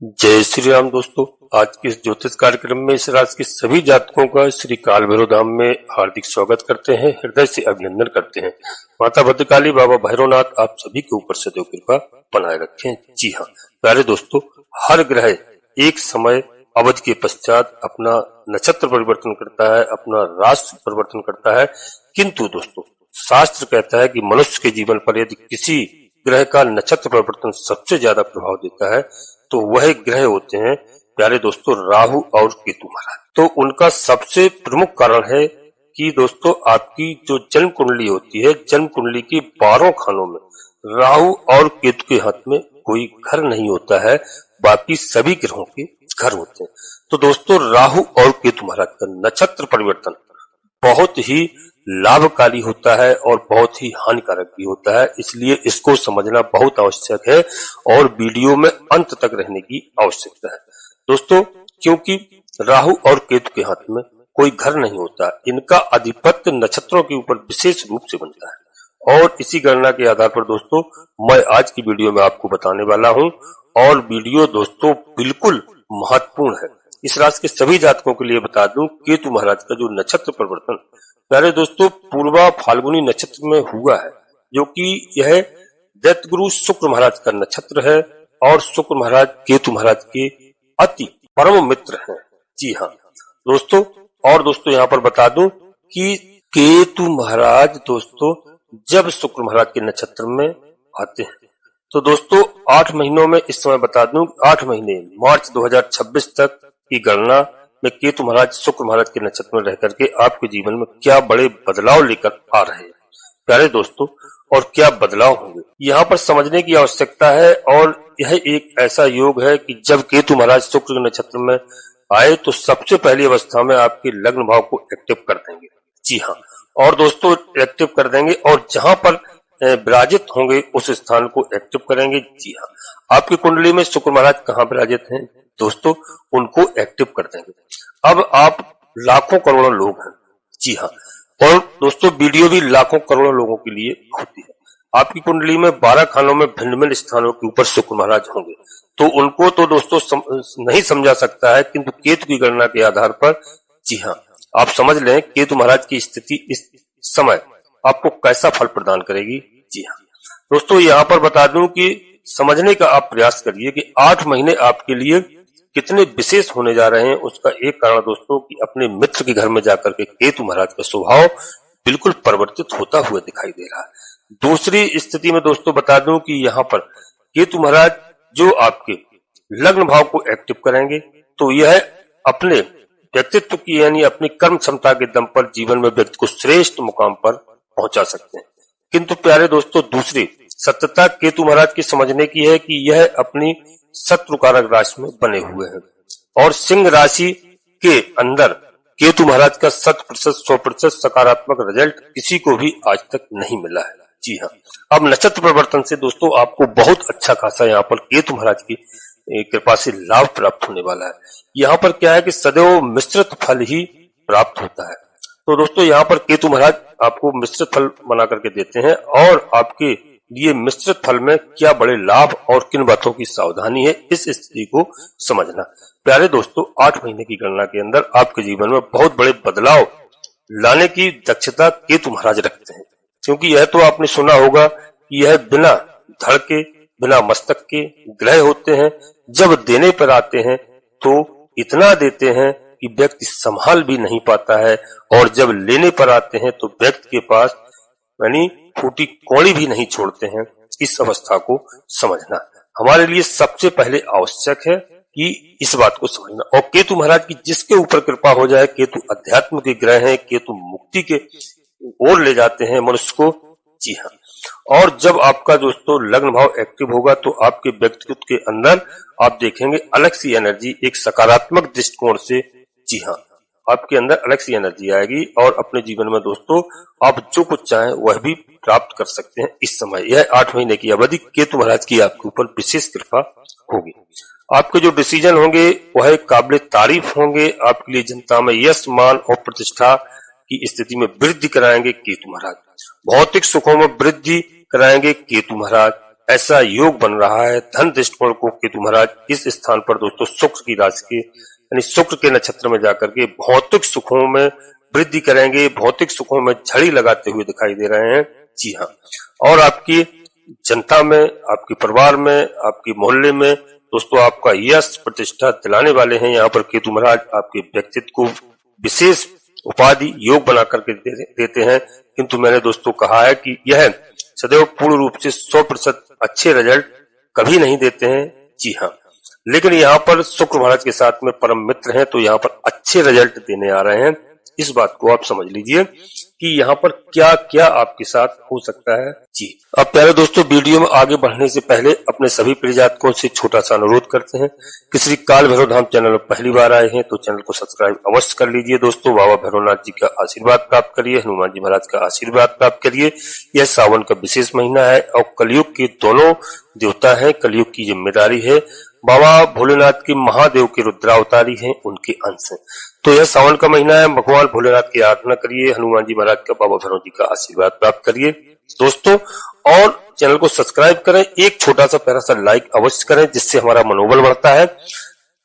जय श्री राम दोस्तों। आज के इस ज्योतिष कार्यक्रम में इस राशि के सभी जातकों का श्री काल भैरव धाम में हार्दिक स्वागत करते हैं, हृदय से अभिनंदन करते हैं। माता भद्रकाली, बाबा भैरवनाथ आप सभी के ऊपर सदैव कृपा बनाए रखें। जी हाँ प्यारे दोस्तों, हर ग्रह एक समय अवधि के पश्चात अपना नक्षत्र परिवर्तन करता है, अपना राशि परिवर्तन करता है, किंतु दोस्तों शास्त्र कहता है कि मनुष्य के जीवन पर यदि किसी ग्रह का नक्षत्र परिवर्तन सबसे ज्यादा प्रभाव देता है तो वह ग्रह होते हैं प्यारे दोस्तों राहु और केतु महाराज। तो उनका सबसे प्रमुख कारण है कि दोस्तों आपकी जो जन्म कुंडली होती है, जन्म कुंडली के 12 खानों में राहु और केतु के हाथ में कोई घर नहीं होता है, बाकी सभी ग्रहों के घर होते हैं। तो दोस्तों राहु और केतु महाराज का नक्षत्र परिवर्तन बहुत ही लाभकारी होता है और बहुत ही हानिकारक भी होता है, इसलिए इसको समझना बहुत आवश्यक है और वीडियो में अंत तक रहने की आवश्यकता है दोस्तों। क्योंकि राहु और केतु के हाथ में कोई घर नहीं होता, इनका अधिपत्य नक्षत्रों के ऊपर विशेष रूप से बनता है और इसी गणना के आधार पर दोस्तों मैं आज की वीडियो में आपको बताने वाला हूं और वीडियो दोस्तों बिल्कुल महत्वपूर्ण है। इस राशि के सभी जातकों के लिए बता दूं, केतु महाराज का जो नक्षत्र परिवर्तन प्यारे दोस्तों पूर्वा फाल्गुनी नक्षत्र में हुआ है, जो कि यह दैत्यगुरु शुक्र महाराज का नक्षत्र है और शुक्र महाराज केतु महाराज के अति परम मित्र हैं। जी हाँ दोस्तों, और दोस्तों यहाँ पर बता दूं कि केतु महाराज दोस्तों जब शुक्र महाराज के नक्षत्र में आते हैं तो दोस्तों 8 महीनों में, इस समय बता दूं 8 महीने मार्च 2026 तक की गणना में केतु महाराज शुक्र महाराज के नक्षत्र में रह करके आपके जीवन में क्या बड़े बदलाव लेकर आ रहे हैं प्यारे दोस्तों, और क्या बदलाव होंगे यहाँ पर समझने की आवश्यकता है। और यह एक ऐसा योग है कि जब केतु महाराज शुक्र के नक्षत्र में आए तो सबसे पहली अवस्था में आपके लग्न भाव को एक्टिव कर देंगे। जी हाँ, और दोस्तों एक्टिव कर देंगे और जहां पर विराजित होंगे उस स्थान को एक्टिव करेंगे। जी हाँ, आपकी कुंडली में शुक्र महाराज कहाँ विराजित हैं दोस्तों, उनको एक्टिव कर देंगे। अब आप लाखों करोड़ों लोग हैं। जी हाँ, और दोस्तों वीडियो भी लाखों करोड़ों लोगों के लिए होती है। आपकी कुंडली में 12 खानों में भिन्न भिन्न स्थानों के ऊपर शुक्र महाराज होंगे तो उनको तो दोस्तों नहीं समझा सकता है, किंतु केतु की गणना के आधार पर जी हाँ आप समझ लें केतु महाराज की स्थिति इस समय आपको कैसा फल प्रदान करेगी। जी हाँ दोस्तों, यहाँ पर बता दूं कि समझने का आप प्रयास करिए कि 8 महीने आपके लिए कितने विशेष होने जा रहे हैं। उसका एक कारण दोस्तों कि अपने मित्र के घर में जाकर के केतु महाराज का स्वभाव बिल्कुल परिवर्तित होता हुआ दिखाई दे रहा है। दूसरी स्थिति में दोस्तों बता दूं कि यहाँ पर केतु महाराज जो आपके लग्न भाव को एक्टिव करेंगे तो यह अपने व्यक्तित्व की यानी अपनी कर्म क्षमता के दम पर जीवन में व्यक्ति को श्रेष्ठ मुकाम पर पहुंचा सकते हैं। किंतु प्यारे दोस्तों दूसरी सत्यता केतु महाराज की समझने की है कि यह अपनी शत्रु कारक राशि में बने हुए हैं और सिंह राशि के अंदर केतु महाराज का 100% सकारात्मक रिजल्ट किसी को भी आज तक नहीं मिला है। जी हाँ, अब नक्षत्र परिवर्तन से दोस्तों आपको बहुत अच्छा खासा यहाँ पर केतु महाराज की कृपा से लाभ प्राप्त होने वाला है। यहाँ पर क्या है कि सदैव मिश्रित फल ही प्राप्त होता है। तो दोस्तों यहाँ पर केतु महाराज आपको मिश्रित फल बना करके देते हैं और आपके लिए मिश्रित फल में क्या बड़े लाभ और किन बातों की सावधानी है इस स्थिति को समझना। प्यारे दोस्तों 8 महीने की गणना के अंदर आपके जीवन में बहुत बड़े बदलाव लाने की दक्षता केतु महाराज रखते हैं, क्योंकि यह तो आपने सुना होगा कि यह बिना धड़ के बिना मस्तक के ग्रह होते हैं। जब देने पर आते हैं तो इतना देते हैं कि व्यक्ति संभाल भी नहीं पाता है और जब लेने पर आते हैं तो व्यक्ति के पास यानी फूटी कौड़ी भी नहीं छोड़ते हैं। इस अवस्था को समझना हमारे लिए सबसे पहले आवश्यक है कि इस बात को समझना। और केतु महाराज की जिसके ऊपर कृपा हो जाए, केतु अध्यात्म के ग्रह हैं, केतु मुक्ति के ओर ले जाते हैं मनुष्य को। जी हाँ, और जब आपका दोस्तों लग्न भाव एक्टिव होगा तो आपके व्यक्तित्व के अंदर आप देखेंगे अलग सी एनर्जी, एक सकारात्मक दृष्टिकोण से जी हाँ आपके अंदर अलग सी एनर्जी आएगी और अपने जीवन में दोस्तों आप जो कुछ चाहें वह भी प्राप्त कर सकते हैं। इस समय यह 8 महीने की अवधि केतु महाराज की आपके ऊपर विशेष कृपा होगी। आपके जो डिसीजन होंगे वह काबिल तारीफ होंगे, आपके लिए जनता में यश मान और प्रतिष्ठा की स्थिति में वृद्धि कराएंगे केतु महाराज। भौतिक सुखों में वृद्धि कराएंगे केतु महाराज। ऐसा योग बन रहा है। धन दृष्टिकोण को केतु महाराज इस स्थान पर दोस्तों शुक्र की राशि के यानी शुक्र के नक्षत्र में जाकर के भौतिक सुखों में वृद्धि करेंगे, भौतिक सुखों में झड़ी लगाते हुए दिखाई दे रहे हैं। जी हाँ, और आपकी जनता में, आपके परिवार में, आपके मोहल्ले में दोस्तों आपका यश प्रतिष्ठा दिलाने वाले हैं। यहाँ पर केतु महाराज आपके व्यक्तित्व को विशेष उपाधि योग बना करके देते हैं, किंतु मैंने दोस्तों कहा है कि यह सदैव पूर्ण रूप से 100% अच्छे रिजल्ट कभी नहीं देते हैं। जी हाँ, लेकिन यहाँ पर शुक्र महाराज के साथ में परम मित्र हैं, तो यहाँ पर अच्छे रिजल्ट देने आ रहे हैं। इस बात को आप समझ लीजिए कि यहाँ पर क्या क्या आपके साथ हो सकता है। जी, अब प्यारे दोस्तों, वीडियो में आगे बढ़ने से पहले अपने सभी प्रिय जातकों से छोटा सा अनुरोध करते हैं कि श्री काल भैरव धाम चैनल में पहली बार आए हैं तो चैनल को सब्सक्राइब अवश्य कर लीजिए। दोस्तों, बाबा भैरवनाथ जी का आशीर्वाद प्राप्त करिए, हनुमान जी महाराज का आशीर्वाद प्राप्त करिए। यह सावन का विशेष महीना है और कलयुग के दोनों देवता है, कलयुग की जिम्मेदारी है। बाबा भोलेनाथ के महादेव के रुद्रावतारी हैं, उनके अंश हैं। तो यह सावन का महीना है, भगवान भोलेनाथ की आराधना करिए, हनुमान जी महाराज का, बाबा भैरव जी का आशीर्वाद प्राप्त करिए दोस्तों। और चैनल को सब्सक्राइब करें, एक छोटा सा प्यारा सा लाइक अवश्य करें, जिससे हमारा मनोबल बढ़ता है।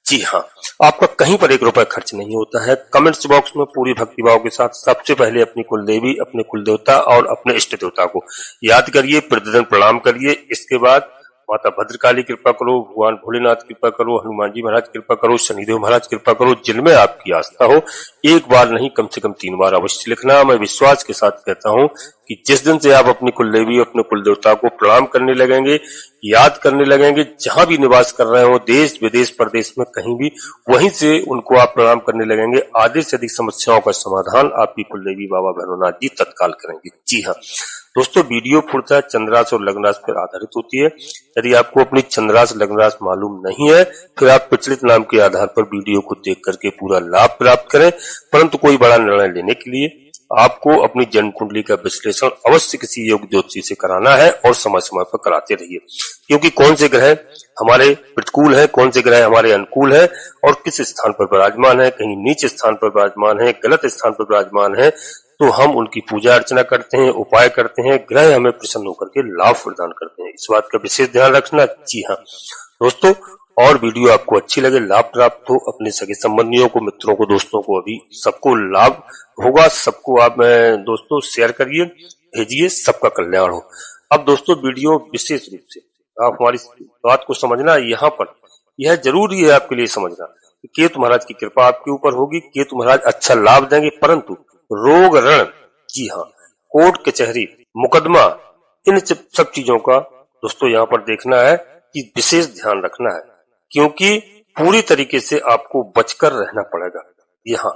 जी हाँ, आपका कहीं पर 1 रुपया खर्च नहीं होता है। कमेंट्स बॉक्स में पूरी भक्तिभाव के साथ सबसे पहले अपनी कुल देवी, अपने कुल देवता और अपने इष्ट देवता को याद करिए, प्रतिदिन प्रणाम करिए। इसके बाद माता भद्रकाली कृपा करो, भगवान भोलेनाथ कृपा करो, हनुमान जी महाराज कृपा करो, शनिदेव महाराज कृपा करो, जिनमें आपकी आस्था हो। एक बार नहीं, कम से कम 3 बार अवश्य लिखना। मैं विश्वास के साथ कहता हूं कि जिस दिन से आप अपनी कुल देवी, अपने कुल देवता को प्रणाम करने लगेंगे, याद करने लगेंगे, जहां भी निवास कर रहे हो, देश विदेश परदेश में कहीं भी, वहीं से उनको आप प्रणाम करने लगेंगे, आधे से अधिक समस्याओं का समाधान आपकी कुल देवी बाबा भैरवनाथ जी तत्काल करेंगे। जी हाँ दोस्तों, वीडियो पूर्णतः चंद्रास और लग्न राशि पर आधारित होती है। यदि आपको अपनी चंद्रास लग्न राशि मालूम नहीं है, फिर आप प्रचलित नाम के आधार पर वीडियो को देख करके पूरा लाभ प्राप्त करें, परंतु कोई बड़ा निर्णय लेने के लिए आपको अपनी जन्म कुंडली का विश्लेषण अवश्य किसी योग्य ज्योतिषी से कराना है और समय समय पर कराते रहिए, क्योंकि कौन से ग्रह हमारे प्रतिकूल है, कौन से ग्रह हमारे अनुकूल है और किस स्थान पर विराजमान है, कहीं नीचे स्थान पर विराजमान है, गलत स्थान पर विराजमान है, तो हम उनकी पूजा अर्चना करते हैं, उपाय करते हैं, ग्रह हमें प्रसन्न होकर के लाभ प्रदान करते हैं। इस बात का विशेष ध्यान रखना। जी हाँ दोस्तों, और वीडियो आपको अच्छी लगे, लाभ प्राप्त हो, अपने सगे संबंधियों को, मित्रों को, दोस्तों को, अभी सबको लाभ होगा, सबको आप दोस्तों शेयर करिए, भेजिए, सबका कल्याण हो। अब दोस्तों, वीडियो विशेष रूप से आप हमारी बात को समझना, यहाँ पर यह जरूरी है आपके लिए समझना कि केतु महाराज की कृपा आपके ऊपर होगी, केतु महाराज अच्छा लाभ देंगे, परंतु रोग ऋण, जी हाँ, कोर्ट कचहरी, मुकदमा, इन सब चीजों का दोस्तों यहाँ पर देखना है कि विशेष ध्यान रखना है, क्योंकि पूरी तरीके से आपको बचकर रहना पड़ेगा यहाँ,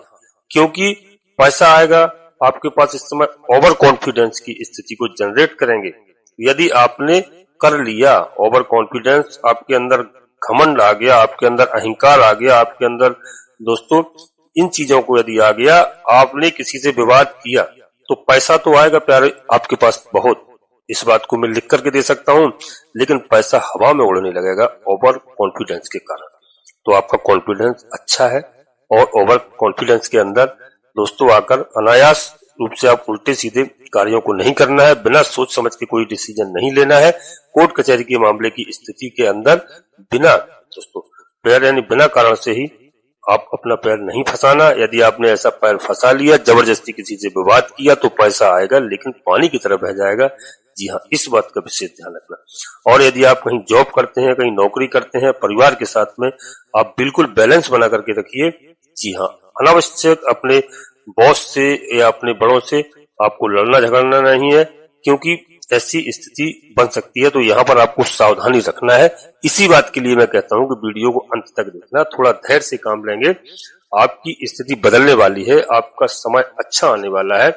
क्योंकि पैसा आएगा आपके पास इस समय ओवर कॉन्फिडेंस की स्थिति को जनरेट करेंगे। यदि आपने कर लिया ओवर कॉन्फिडेंस, आपके अंदर घमंड आ गया, आपके अंदर अहंकार आ गया, आपके अंदर दोस्तों इन चीजों को यदि आ गया, आपने किसी से विवाद किया, तो पैसा तो आएगा प्यारे आपके पास बहुत, इस बात को मैं लिख करके दे सकता हूं, लेकिन पैसा हवा में उड़ने लगेगा ओवर कॉन्फिडेंस के कारण। तो आपका कॉन्फिडेंस अच्छा है और ओवर कॉन्फिडेंस के अंदर दोस्तों आकर अनायास रूप से आप उल्टे सीधे कार्यों को नहीं करना है, बिना सोच समझ के कोई डिसीजन नहीं लेना है। कोर्ट कचहरी के मामले की स्थिति के अंदर बिना दोस्तों पैर यानी बिना कारण से ही आप अपना पैर नहीं फंसाना। यदि आपने ऐसा पैर फंसा लिया, जबरदस्ती किसी से विवाद किया, तो पैसा आएगा लेकिन पानी की तरह बह जाएगा। जी हाँ, इस बात का विशेष ध्यान रखना। और यदि आप कहीं जॉब करते हैं, कहीं नौकरी करते हैं, परिवार के साथ में आप बिल्कुल बैलेंस बना करके रखिए। जी हाँ, अनावश्यक अपने बॉस से या अपने बड़ों से आपको लड़ना झगड़ना नहीं है, क्योंकि ऐसी स्थिति बन सकती है। तो यहाँ पर आपको सावधानी रखना है। इसी बात के लिए मैं कहता हूँ कि वीडियो को अंत तक देखना, थोड़ा धैर्य से काम लेंगे, आपकी स्थिति बदलने वाली है, आपका समय अच्छा आने वाला है,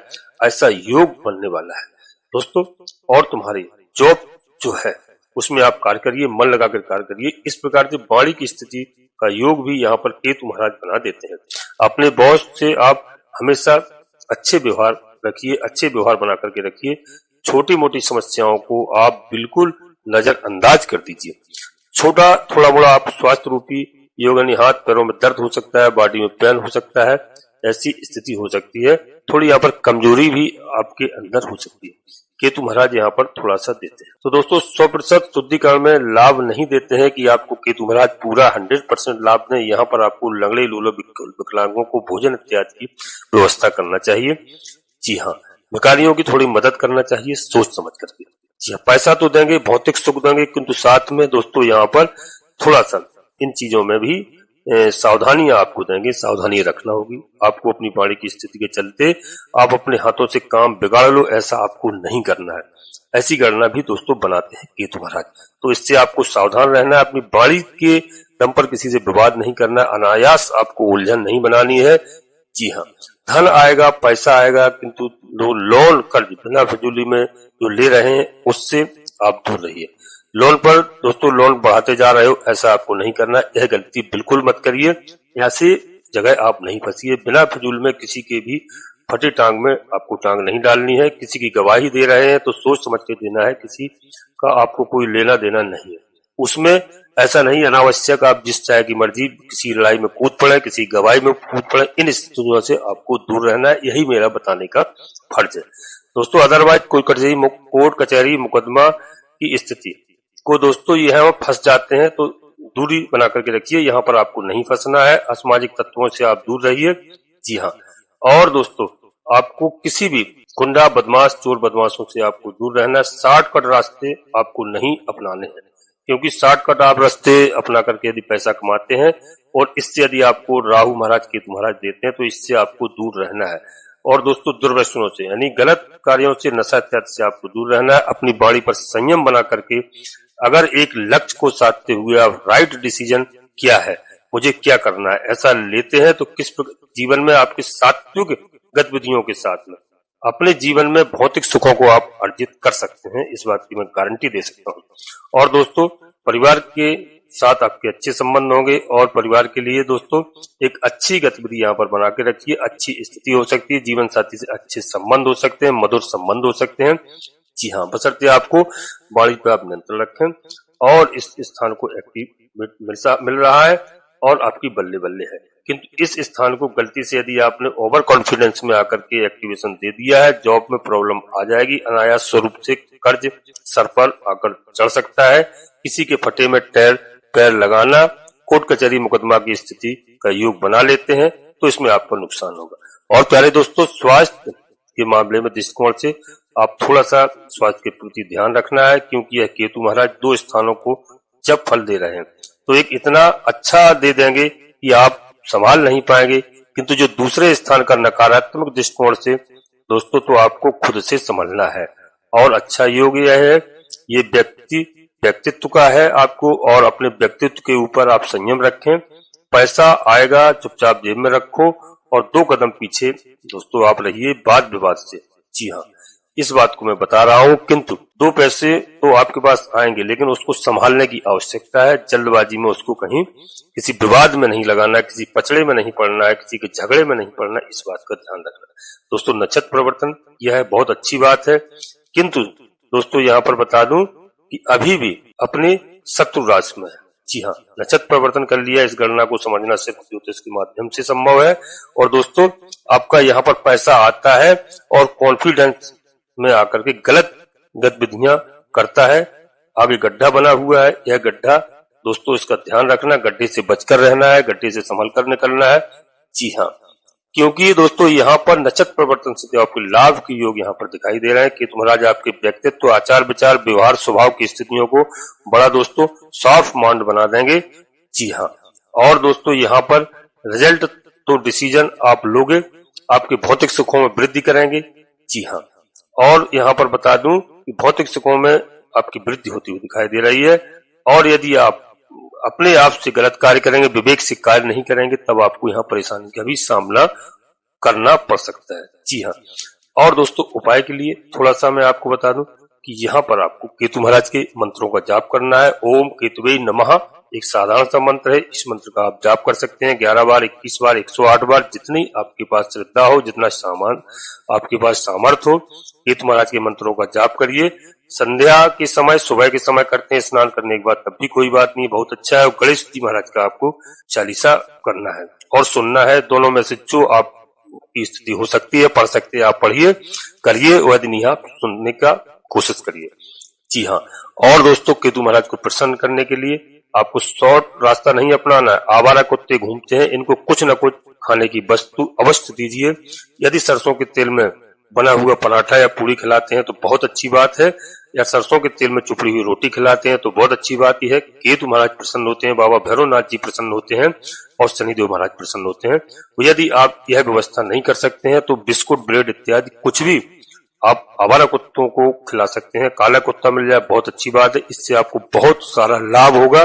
ऐसा योग बनने वाला है दोस्तों। और तुम्हारी जॉब जो है उसमें आप कार्य करिए, मन लगाकर कार्य करिए। इस प्रकार से वाणी की स्थिति का योग भी यहाँ पर केतु महाराज बना देते हैं। अपने बॉस से आप हमेशा अच्छे व्यवहार रखिए, अच्छे व्यवहार बना करके रखिए। छोटी मोटी समस्याओं को आप बिल्कुल नजरअंदाज कर दीजिए। छोटा थोड़ा बड़ा आप स्वास्थ्य रूपी योग यानी हाथ पैरों में दर्द हो सकता है, बॉडी में पेन हो सकता है, ऐसी स्थिति हो सकती है। थोड़ी यहाँ पर कमजोरी भी आपके अंदर हो सकती है। केतु महाराज यहाँ पर थोड़ा सा देते हैं। तो दोस्तों 100% शुद्धिकरण में लाभ नहीं देते हैं कि आपको केतु महाराज पूरा 100% लाभ दें। यहाँ पर आपको लंगड़े लूले विकलांगों को भोजन इत्यादि की व्यवस्था करना चाहिए। जी हाँ, भिखारियों की थोड़ी मदद करना चाहिए सोच समझ करके। जी हाँ, पैसा तो देंगे, भौतिक सुख देंगे, किंतु साथ में दोस्तों यहाँ पर थोड़ा सा इन चीजों में भी सावधानियां आपको देंगे, सावधानी रखना होगी। आपको अपनी वाणी की स्थिति के चलते आप अपने हाथों से काम बिगाड़ लो, ऐसा आपको नहीं करना है। ऐसी गणना भी दोस्तों बनाते हैं केतु महाराज, तो इससे आपको सावधान रहना है। अपनी वाणी के दम पर किसी से विवाद नहीं करना, अनायास आपको उलझन नहीं बनानी है। जी हाँ, धन आएगा, पैसा आएगा, किंतु लोन कर्ज बिना फिजूली में जो ले रहे हैं उससे आप दूर रहिए। लोन पर दोस्तों लोन बढ़ाते जा रहे हो, ऐसा आपको नहीं करना। यह गलती बिल्कुल मत करिए। ऐसे जगह आप नहीं फंसिए। बिना फिजूल में किसी के भी फटी टांग में आपको टांग नहीं डालनी है। किसी की गवाही दे रहे हैं तो सोच समझ के देना है, किसी का आपको कोई लेना देना नहीं है उसमें। ऐसा नहीं अनावश्यक आप जिस चाहे की मर्जी किसी लड़ाई में कूद पड़े, किसी गवाही में कूद पड़े, इन स्थितियों से आपको दूर रहना है। यही मेरा बताने का फर्ज है दोस्तों। अदरवाइज कोई कोर्ट कचहरी मुकदमा की स्थिति को दोस्तों यहाँ फंस जाते हैं तो दूरी बना करके रखिए। यहाँ पर आपको नहीं फंसना है। असामाजिक तत्वों से आप दूर रहिए। जी हाँ, और दोस्तों आपको किसी भी गुंडा बदमाश चोर बदमाशों से आपको दूर रहना है। शॉर्टकट रास्ते आपको नहीं अपनाने हैं, क्योंकि शॉर्टकट आप रास्ते अपना करके यदि पैसा कमाते हैं और इससे यदि आपको राहु महाराज केतु महाराज देते हैं तो इससे आपको दूर रहना है। और दोस्तों दुर्व्यसनों से यानी गलत कार्यों से, नशा इत्यादि से आपको दूर रहना है। अपनी बॉडी पर संयम बना करके अगर एक लक्ष्य को साधते हुए आप राइट डिसीजन क्या है, मुझे क्या करना है, ऐसा लेते हैं तो किस जीवन में आपके सात्विक गतिविधियों के साथ में अपने जीवन में भौतिक सुखों को आप अर्जित कर सकते हैं। इस बात की मैं गारंटी दे सकता हूँ। और दोस्तों परिवार के साथ आपके अच्छे संबंध होंगे और परिवार के लिए दोस्तों एक अच्छी गतिविधि यहाँ पर बना के रखिए। अच्छी स्थिति हो सकती है, जीवन साथी से अच्छे संबंध हो सकते हैं, मधुर संबंध हो सकते हैं। जी हाँ, बशर्ते आपको वाणी पे आप नियंत्रण रखें और इस स्थान को एक्टिव मिल रहा है और आपकी बल्ले बल्ले है। किंतु इस स्थान को गलती से यदि आपने ओवर कॉन्फिडेंस में आकर के एक्टिवेशन दे दिया है, जॉब में प्रॉब्लम आ जाएगी। अनायास स्वरूप से कर्ज सर पर आकर चढ़ सकता है। किसी के फटे में पैर लगाना, कोर्ट कचहरी मुकदमा की स्थिति का योग बना लेते हैं तो इसमें आपको नुकसान होगा। और प्यारे दोस्तों स्वास्थ्य के मामले में दृष्टिकोण से आप थोड़ा सा स्वास्थ्य के प्रति ध्यान रखना है, क्योंकि यह केतु महाराज 2 स्थानों को जब फल दे रहे हैं तो एक इतना अच्छा दे देंगे कि आप संभाल नहीं पाएंगे, किंतु जो दूसरे स्थान का नकारात्मक दृष्टिकोण से दोस्तों तो आपको खुद से संभलना है। और अच्छा योग यह है, ये व्यक्तित्व का है आपको, और अपने व्यक्तित्व के ऊपर आप संयम रखें। पैसा आएगा, चुपचाप जेब में रखो और 2 कदम पीछे दोस्तों आप रहिए वाद विवाद से। जी हाँ, इस बात को मैं बता रहा हूँ। किंतु 2 पैसे तो आपके पास आएंगे, लेकिन उसको संभालने की आवश्यकता है। जल्दबाजी में उसको कहीं किसी विवाद में नहीं लगाना, किसी पचड़े में नहीं पड़ना है, किसी के झगड़े में नहीं पड़ना, इस बात का ध्यान रखना है दोस्तों। नक्षत्र परिवर्तन यह बहुत अच्छी बात है, किंतु दोस्तों यहाँ पर बता दूं कि अभी भी अपने शत्रु राशि में है। जी हाँ, नक्षत्र परिवर्तन कर लिया। इस गणना को समझना सिर्फ ज्योतिष के माध्यम से संभव है। और दोस्तों आपका यहाँ पर पैसा आता है और कॉन्फिडेंस में आकर के गलत गतिविधियां करता है। आगे गड्ढा बना हुआ है, यह गड्ढा दोस्तों इसका ध्यान रखना, गड्ढे से बचकर रहना है, गड्ढे से संभल कर निकलना है। जी हाँ, क्योंकि दोस्तों यहाँ पर नक्षत्र परिवर्तन से आपके लाभ के योग यहाँ पर दिखाई दे रहे हैं। केतु महाराज आपके व्यक्तित्व, आचार विचार, व्यवहार, स्वभाव की स्थितियों को बड़ा दोस्तों सॉफ्ट माइंड बना देंगे। जी हाँ, और दोस्तों यहाँ पर रिजल्ट तो डिसीजन आप लोगे, आपके भौतिक सुखों में वृद्धि करेंगे। जी हाँ, और यहाँ पर बता दूं कि भौतिक सुखों में आपकी वृद्धि होती हुई दिखाई दे रही है। और यदि आप अपने आप से गलत कार्य करेंगे, विवेक से कार्य नहीं करेंगे, तब आपको यहाँ परेशानी का भी सामना करना पड़ सकता है। जी हाँ, और दोस्तों उपाय के लिए थोड़ा सा मैं आपको बता दूं कि यहाँ पर आपको केतु महाराज के मंत्रों का जाप करना है। ओम केतुवे नमः एक साधारण सा मंत्र है। इस मंत्र का आप जाप कर सकते हैं 11 बार, 21 बार, 108 बार, जितनी आपके पास श्रद्धा हो, जितना सामान आपके पास सामर्थ हो, केतु महाराज के मंत्रों का जाप करिए। संध्या के समय, सुबह के समय करते हैं स्नान करने के बाद, तब भी कोई बात नहीं, बहुत अच्छा है। और गणेश जी महाराज का आपको चालीसा करना है और सुनना है। दोनों में से जो आपकी स्थिति हो सकती है, पढ़ सकते हैं आप, पढ़िए, करिए। यदि नहीं आप सुनने का कोशिश करिए। जी हाँ, और दोस्तों केतु महाराज को प्रसन्न करने के लिए आपको शॉर्ट रास्ता नहीं अपनाना है। आवारा कुत्ते घूमते हैं, इनको कुछ न कुछ खाने की वस्तु अवश्य दीजिए। यदि सरसों के तेल में बना हुआ पराठा या पूरी खिलाते हैं तो बहुत अच्छी बात है, या सरसों के तेल में चुपड़ी हुई रोटी खिलाते हैं तो बहुत अच्छी बात है। केतु महाराज प्रसन्न होते हैं, बाबा भैरवनाथ जी प्रसन्न होते हैं और शनिदेव महाराज प्रसन्न होते हैं। तो यदि आप यह व्यवस्था नहीं कर सकते हैं तो बिस्कुट, ब्रेड इत्यादि कुछ भी आप आवारा कुत्तों को खिला सकते हैं। काला कुत्ता मिल जाए बहुत अच्छी बात है, इससे आपको बहुत सारा लाभ होगा।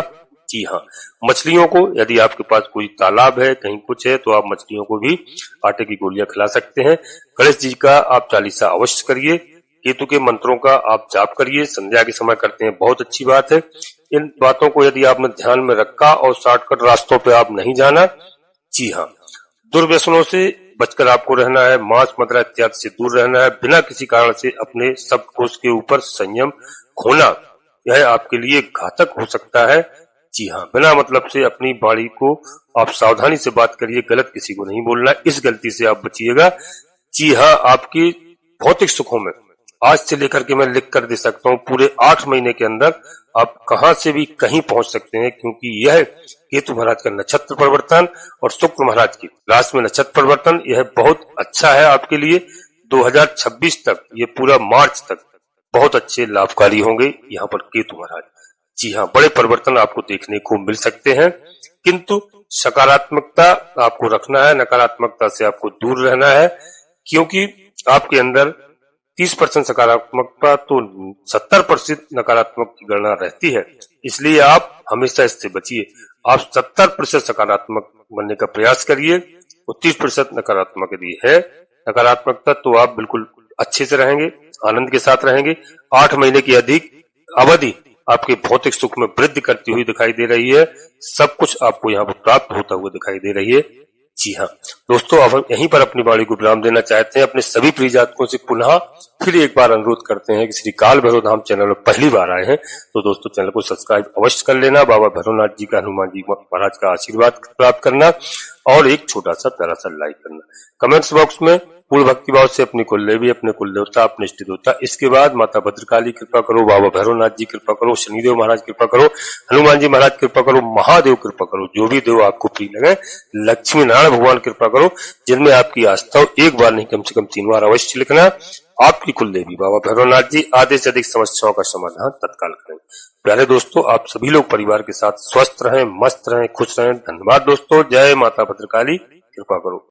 जी हाँ, मछलियों को यदि आपके पास कोई तालाब है, कहीं कुछ है, तो आप मछलियों को भी आटे की गोलियां खिला सकते हैं। गणेश जी का आप चालीसा अवश्य करिए। केतु के मंत्रों का आप जाप करिए, संध्या के समय करते हैं बहुत अच्छी बात है। इन बातों को यदि आपने ध्यान में रखा और शॉर्टकट रास्तों पे आप नहीं जाना। जी हाँ, दुर्व्यसनों से बचकर आपको रहना है, मांस मदिरा इत्यादि से दूर रहना है। बिना किसी कारण से अपने शब्दकोश के ऊपर संयम खोना, यह आपके लिए घातक हो सकता है। जी हाँ, बिना मतलब से अपनी वाणी को आप सावधानी से बात करिए, गलत किसी को नहीं बोलना, इस गलती से आप बचिएगा। जी हाँ, आपकी भौतिक सुखों में आज से लेकर के मैं लिख कर दे सकता हूँ पूरे 8 महीने के अंदर आप कहां से भी कहीं पहुंच सकते हैं, क्योंकि यह केतु महाराज का नक्षत्र परिवर्तन और शुक्र महाराज की राशि में नक्षत्र परिवर्तन यह बहुत अच्छा है आपके लिए। 2026 तक, ये पूरा मार्च तक बहुत अच्छे लाभकारी होंगे यहाँ पर केतु महाराज। जी हाँ, बड़े परिवर्तन आपको देखने को मिल सकते हैं, किंतु सकारात्मकता आपको रखना है, नकारात्मकता से आपको दूर रहना है, क्योंकि आपके अंदर 30% सकारात्मकता तो 70% नकारात्मक की गणना रहती है। इसलिए आप हमेशा इससे बचिए। आप 70% सकारात्मक बनने का प्रयास करिए और 30% नकारात्मक यदि है नकारात्मकता, तो आप बिल्कुल अच्छे से रहेंगे, आनंद के साथ रहेंगे। 8 महीने की अधिक अवधि आपके भौतिक सुख में वृद्धि करती हुई दिखाई दे रही है। सब कुछ आपको यहाँ पर प्राप्त होता हुआ दिखाई दे रही है। जी हाँ दोस्तों, अब हम यहीं पर अपनी वाणी को विराम देना चाहते हैं। अपने सभी प्रिय जातकों से पुनः फिर एक बार अनुरोध करते हैं कि श्री काल भैरव धाम चैनल पर पहली बार आए हैं तो दोस्तों चैनल को सब्सक्राइब अवश्य कर लेना, बाबा भैरवनाथ जी का, हनुमान जी महाराज का आशीर्वाद प्राप्त करना और एक छोटा सा प्यारा सा लाइक करना। कमेंट्स बॉक्स में पूर्ण भक्ति भाव से अपनी कुलदेवी, अपने कुल देवता, अपने इष्ट देवता, इसके बाद माता भद्रकाली कृपा करो, बाबा भैरवनाथ जी कृपा करो, शनिदेव महाराज कृपा करो, हनुमान जी महाराज कृपा करो, महादेव कृपा करो, जो भी देव आपको प्रिय लगे, लक्ष्मी नारायण भगवान कृपा करो, जिनमें आपकी आस्था हो, एक बार नहीं कम से कम 3 बार अवश्य लिखना। आपकी कुलदेवी बाबा भैरवनाथ जी आधे से अधिक समस्याओं का समाधान तत्काल करें। प्यारे दोस्तों, आप सभी लोग परिवार के साथ स्वस्थ रहें, मस्त रहें, खुश रहें। धन्यवाद दोस्तों। जय माता भद्रकाली, कृपा करो।